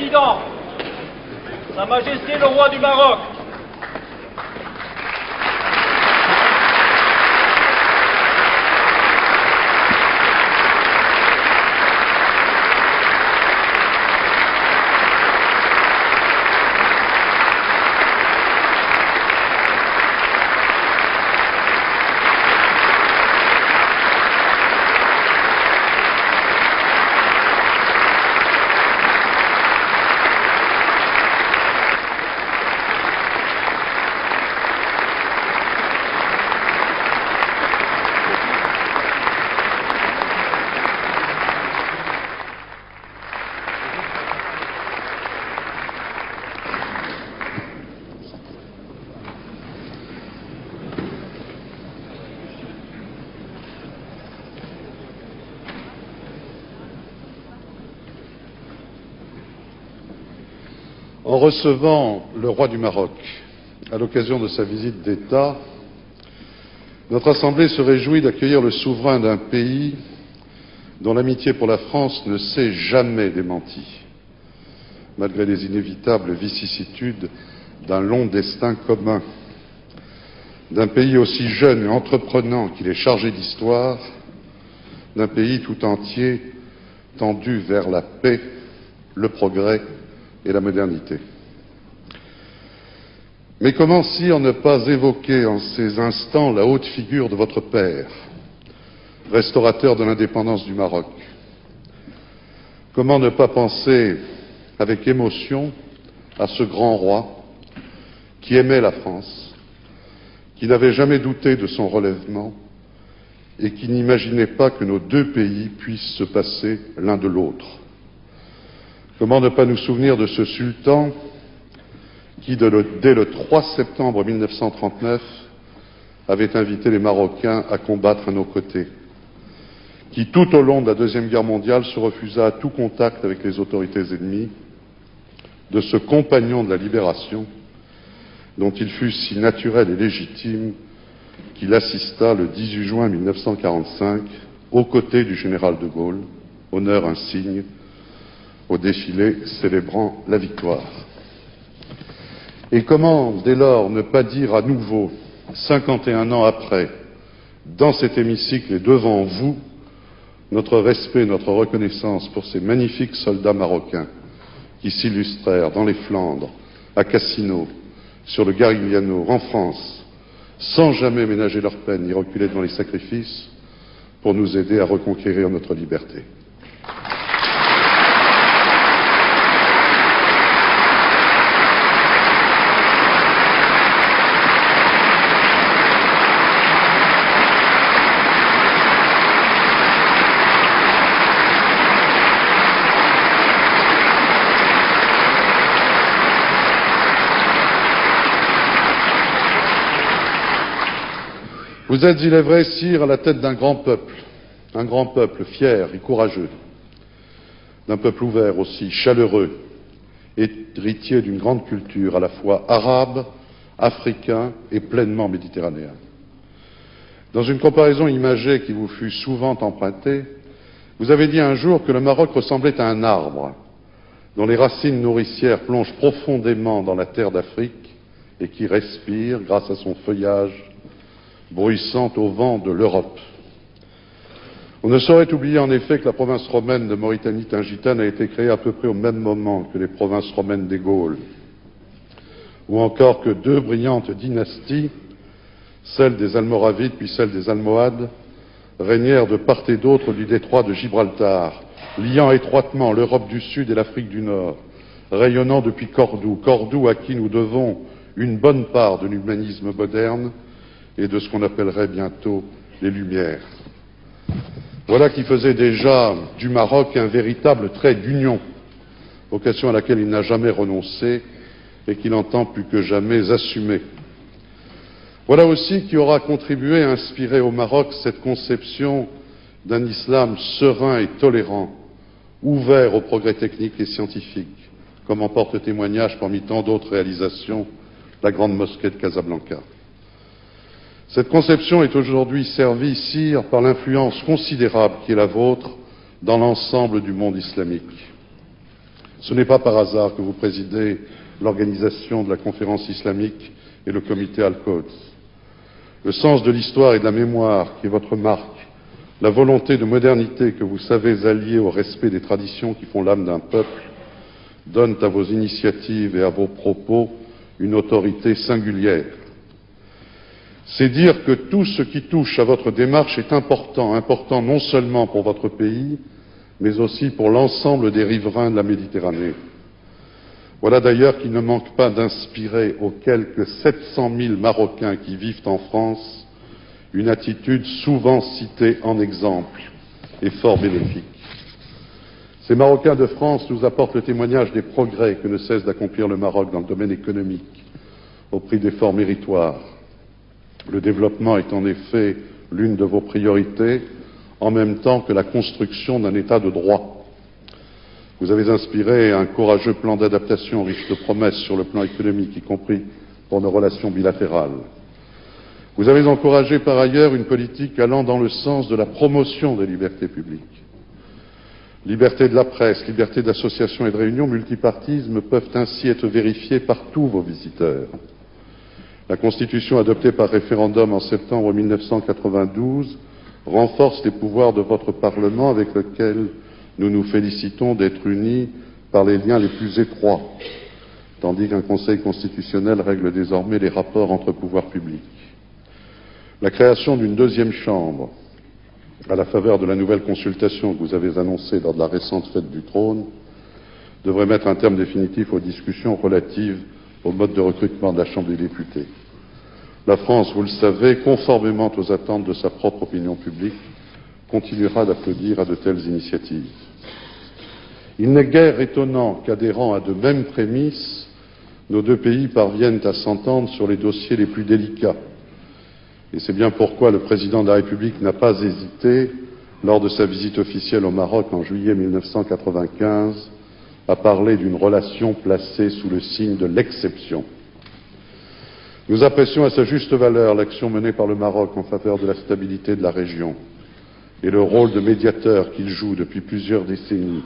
Président, Sa Majesté le Roi du Maroc, en recevant le roi du Maroc à l'occasion de sa visite d'État, notre Assemblée se réjouit d'accueillir le souverain d'un pays dont l'amitié pour la France ne s'est jamais démentie, malgré les inévitables vicissitudes d'un long destin commun, d'un pays aussi jeune et entreprenant qu'il est chargé d'histoire, d'un pays tout entier tendu vers la paix, le progrès et la modernité. Mais comment, sire, ne pas évoquer en ces instants la haute figure de votre père, restaurateur de l'indépendance du Maroc? Comment ne pas penser avec émotion à ce grand roi qui aimait la France, qui n'avait jamais douté de son relèvement et qui n'imaginait pas que nos deux pays puissent se passer l'un de l'autre? Comment ne pas nous souvenir de ce sultan qui, dès le 3 septembre 1939, avait invité les Marocains à combattre à nos côtés, qui, tout au long de la Deuxième Guerre mondiale, se refusa à tout contact avec les autorités ennemies, de ce compagnon de la libération, dont il fut si naturel et légitime qu'il assista le 18 juin 1945, aux côtés du général de Gaulle, honneur insigne, au défilé célébrant la victoire. Et comment, dès lors, ne pas dire à nouveau, 51 ans après, dans cet hémicycle et devant vous, notre respect, notre reconnaissance pour ces magnifiques soldats marocains qui s'illustrèrent dans les Flandres, à Cassino, sur le Garigliano, en France, sans jamais ménager leur peine ni reculer devant les sacrifices, pour nous aider à reconquérir notre liberté. Vous êtes, il est vrai, sire, à la tête d'un grand peuple fier et courageux, d'un peuple ouvert aussi, chaleureux, héritier d'une grande culture à la fois arabe, africain et pleinement méditerranéen. Dans une comparaison imagée qui vous fut souvent empruntée, vous avez dit un jour que le Maroc ressemblait à un arbre dont les racines nourricières plongent profondément dans la terre d'Afrique et qui respire grâce à son feuillage bruissant au vent de l'Europe. On ne saurait oublier en effet que la province romaine de Mauritanie-Tingitane a été créée à peu près au même moment que les provinces romaines des Gaules, ou encore que deux brillantes dynasties, celle des Almoravides puis celle des Almohades, régnèrent de part et d'autre du détroit de Gibraltar, liant étroitement l'Europe du Sud et l'Afrique du Nord, rayonnant depuis Cordoue à qui nous devons une bonne part de l'humanisme moderne et de ce qu'on appellerait bientôt les Lumières. Voilà qui faisait déjà du Maroc un véritable trait d'union, vocation à laquelle il n'a jamais renoncé et qu'il entend plus que jamais assumer. Voilà aussi qui aura contribué à inspirer au Maroc cette conception d'un islam serein et tolérant, ouvert au progrès technique et scientifique, comme en porte témoignage parmi tant d'autres réalisations la grande mosquée de Casablanca. Cette conception est aujourd'hui servie, sire, par l'influence considérable qui est la vôtre dans l'ensemble du monde islamique. Ce n'est pas par hasard que vous présidez l'organisation de la conférence islamique et le comité Al-Quds. Le sens de l'histoire et de la mémoire qui est votre marque, la volonté de modernité que vous savez allier au respect des traditions qui font l'âme d'un peuple, donnent à vos initiatives et à vos propos une autorité singulière. C'est dire que tout ce qui touche à votre démarche est important, important non seulement pour votre pays, mais aussi pour l'ensemble des riverains de la Méditerranée. Voilà d'ailleurs qui ne manque pas d'inspirer aux quelques 700 000 Marocains qui vivent en France une attitude souvent citée en exemple et fort bénéfique. Ces Marocains de France nous apportent le témoignage des progrès que ne cesse d'accomplir le Maroc dans le domaine économique, au prix d'efforts méritoires. Le développement est en effet l'une de vos priorités, en même temps que la construction d'un État de droit. Vous avez inspiré un courageux plan d'adaptation riche de promesses sur le plan économique, y compris pour nos relations bilatérales. Vous avez encouragé par ailleurs une politique allant dans le sens de la promotion des libertés publiques. Liberté de la presse, liberté d'association et de réunion, multipartisme peuvent ainsi être vérifiés par tous vos visiteurs. La Constitution adoptée par référendum en septembre 1992 renforce les pouvoirs de votre Parlement avec lequel nous nous félicitons d'être unis par les liens les plus étroits, tandis qu'un Conseil constitutionnel règle désormais les rapports entre pouvoirs publics. La création d'une deuxième chambre, à la faveur de la nouvelle consultation que vous avez annoncée lors de la récente fête du trône, devrait mettre un terme définitif aux discussions relatives au mode de recrutement de la Chambre des députés. La France, vous le savez, conformément aux attentes de sa propre opinion publique, continuera d'applaudir à de telles initiatives. Il n'est guère étonnant qu'adhérant à de mêmes prémices, nos deux pays parviennent à s'entendre sur les dossiers les plus délicats. Et c'est bien pourquoi le président de la République n'a pas hésité, lors de sa visite officielle au Maroc en juillet 1995, à parler d'une relation placée sous le signe de l'exception. Nous apprécions à sa juste valeur l'action menée par le Maroc en faveur de la stabilité de la région et le rôle de médiateur qu'il joue depuis plusieurs décennies.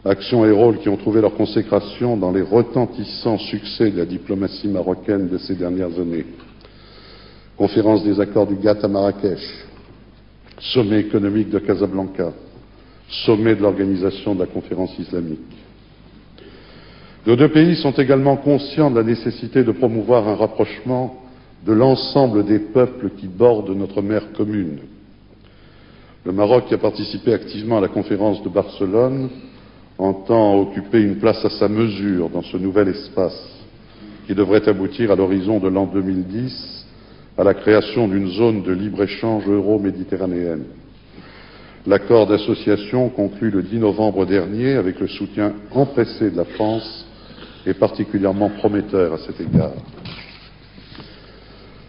Actions et rôles qui ont trouvé leur consécration dans les retentissants succès de la diplomatie marocaine de ces dernières années. Conférence des accords du GATT à Marrakech, sommet économique de Casablanca, sommet de l'organisation de la conférence islamique. Nos deux pays sont également conscients de la nécessité de promouvoir un rapprochement de l'ensemble des peuples qui bordent notre mer commune. Le Maroc, qui a participé activement à la conférence de Barcelone, entend occuper une place à sa mesure dans ce nouvel espace qui devrait aboutir à l'horizon de l'an 2010 à la création d'une zone de libre-échange euro-méditerranéenne. L'accord d'association conclu le 10 novembre dernier avec le soutien empressé de la France est particulièrement prometteur à cet égard.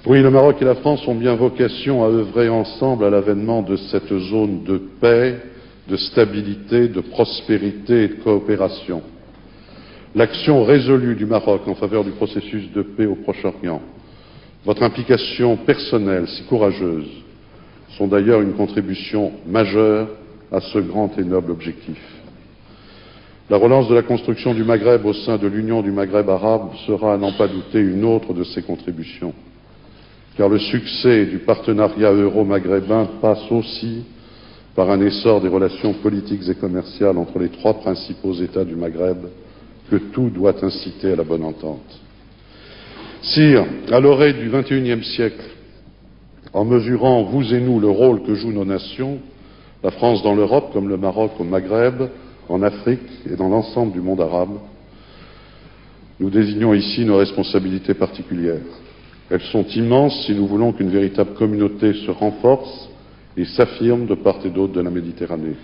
Oui, le Maroc et la France ont bien vocation à œuvrer ensemble à l'avènement de cette zone de paix, de stabilité, de prospérité et de coopération. L'action résolue du Maroc en faveur du processus de paix au Proche-Orient, votre implication personnelle si courageuse, sont d'ailleurs une contribution majeure à ce grand et noble objectif. La relance de la construction du Maghreb au sein de l'Union du Maghreb arabe sera, à n'en pas douter, une autre de ces contributions, car le succès du partenariat euro-maghrébin passe aussi par un essor des relations politiques et commerciales entre les trois principaux États du Maghreb, que tout doit inciter à la bonne entente. Sire, à l'orée du XXIe siècle, en mesurant, vous et nous, le rôle que jouent nos nations, la France dans l'Europe comme le Maroc au Maghreb, en Afrique et dans l'ensemble du monde arabe, nous désignons ici nos responsabilités particulières. Elles sont immenses si nous voulons qu'une véritable communauté se renforce et s'affirme de part et d'autre de la Méditerranée.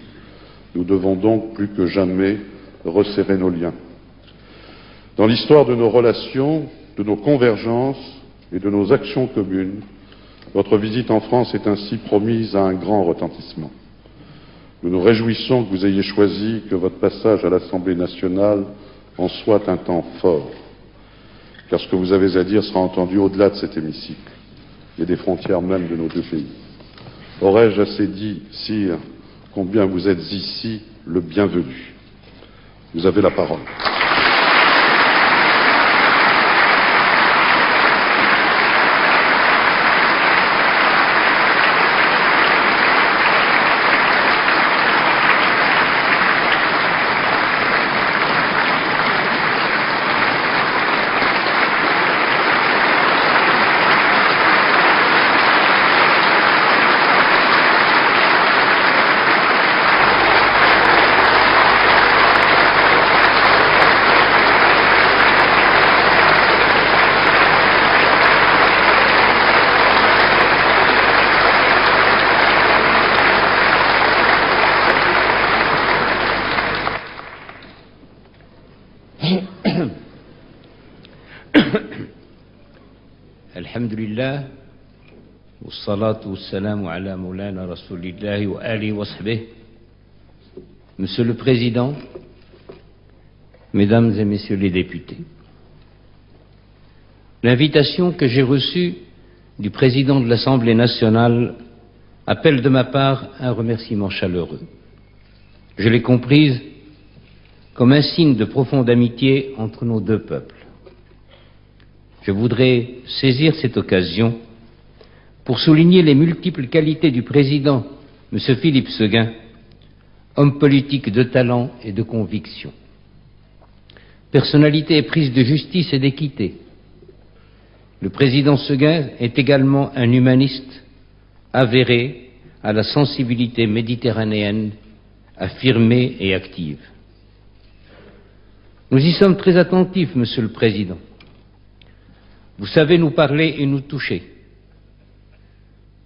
Nous devons donc plus que jamais resserrer nos liens. Dans l'histoire de nos relations, de nos convergences et de nos actions communes, votre visite en France est ainsi promise à un grand retentissement. Nous nous réjouissons que vous ayez choisi que votre passage à l'Assemblée nationale en soit un temps fort, car ce que vous avez à dire sera entendu au-delà de cet hémicycle et des frontières même de nos deux pays. Aurais-je assez dit, sire, combien vous êtes ici le bienvenu. Vous avez la parole. الحمد لله والصلاة والسلام على مولانا رسول الله وآله وصحبه. Monsieur le Président, Mesdames et Messieurs les députés, l'invitation que j'ai reçue du Président de l'Assemblée nationale appelle de ma part un remerciement chaleureux. Je l'ai comprise comme un signe de profonde amitié entre nos deux peuples. Je voudrais saisir cette occasion pour souligner les multiples qualités du président, M. Philippe Séguin, homme politique de talent et de conviction. Personnalité éprise de justice et d'équité. Le président Séguin est également un humaniste avéré à la sensibilité méditerranéenne, affirmée et active. Nous y sommes très attentifs, Monsieur le Président. Vous savez nous parler et nous toucher.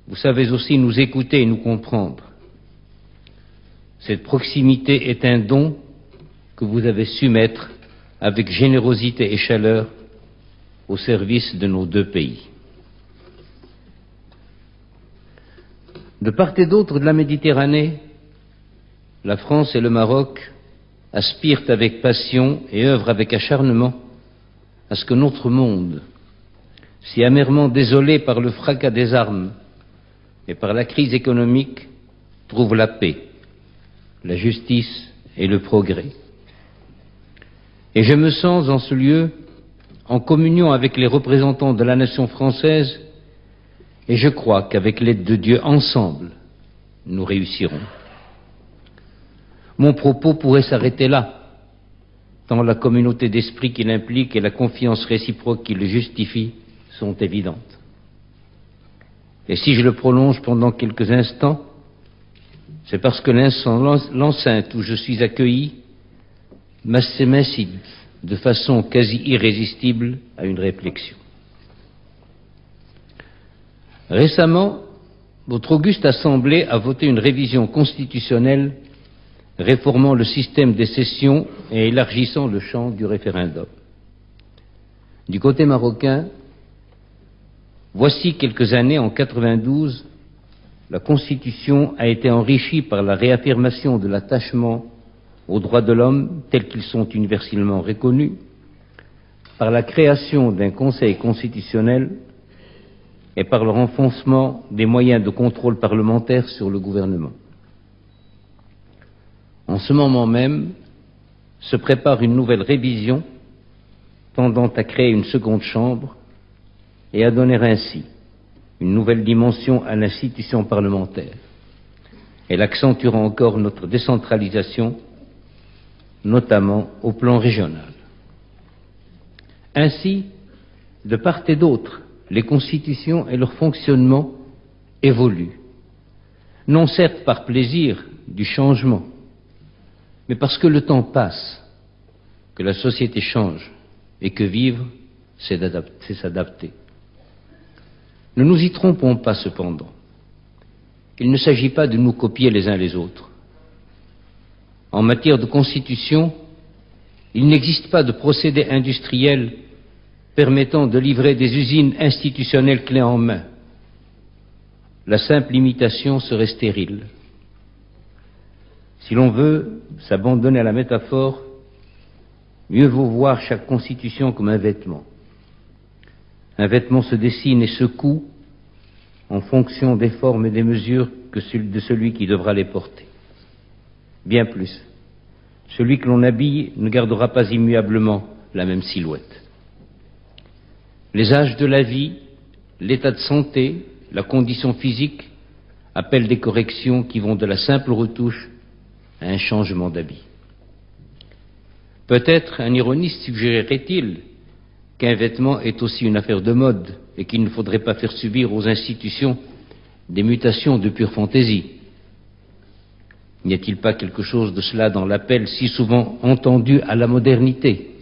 Vous savez aussi nous écouter et nous comprendre. Cette proximité est un don que vous avez su mettre avec générosité et chaleur au service de nos deux pays. De part et d'autre de la Méditerranée, la France et le Maroc aspirent avec passion et œuvrent avec acharnement à ce que notre monde, si amèrement désolé par le fracas des armes et par la crise économique, trouve la paix, la justice et le progrès. Et je me sens en ce lieu en communion avec les représentants de la nation française et je crois qu'avec l'aide de Dieu, ensemble, nous réussirons. Mon propos pourrait s'arrêter là, tant la communauté d'esprit qu'il implique et la confiance réciproque qui le justifie sont évidentes. Et si je le prolonge pendant quelques instants, c'est parce que l'enceinte où je suis accueilli m'incite de façon quasi irrésistible à une réflexion. Récemment, votre auguste Assemblée a voté une révision constitutionnelle réformant le système des sessions et élargissant le champ du référendum. Du côté marocain, voici quelques années, en 92, la Constitution a été enrichie par la réaffirmation de l'attachement aux droits de l'homme tels qu'ils sont universellement reconnus, par la création d'un Conseil constitutionnel et par le renforcement des moyens de contrôle parlementaire sur le gouvernement. En ce moment même, se prépare une nouvelle révision tendant à créer une seconde chambre et à donner ainsi une nouvelle dimension à l'institution parlementaire. Elle accentuera encore notre décentralisation, notamment au plan régional. Ainsi, de part et d'autre, les constitutions et leur fonctionnement évoluent, non certes par plaisir du changement, mais parce que le temps passe, que la société change et que vivre, c'est s'adapter. Ne nous y trompons pas cependant. Il ne s'agit pas de nous copier les uns les autres. En matière de constitution, il n'existe pas de procédé industriel permettant de livrer des usines institutionnelles clés en main. La simple imitation serait stérile. Si l'on veut s'abandonner à la métaphore, mieux vaut voir chaque constitution comme un vêtement. Un vêtement se dessine et se coud en fonction des formes et des mesures de celui qui devra les porter. Bien plus, celui que l'on habille ne gardera pas immuablement la même silhouette. Les âges de la vie, l'état de santé, la condition physique appellent des corrections qui vont de la simple retouche à un changement d'habit. Peut-être un ironiste suggérerait-il qu'un vêtement est aussi une affaire de mode et qu'il ne faudrait pas faire subir aux institutions des mutations de pure fantaisie. N'y a-t-il pas quelque chose de cela dans l'appel si souvent entendu à la modernité?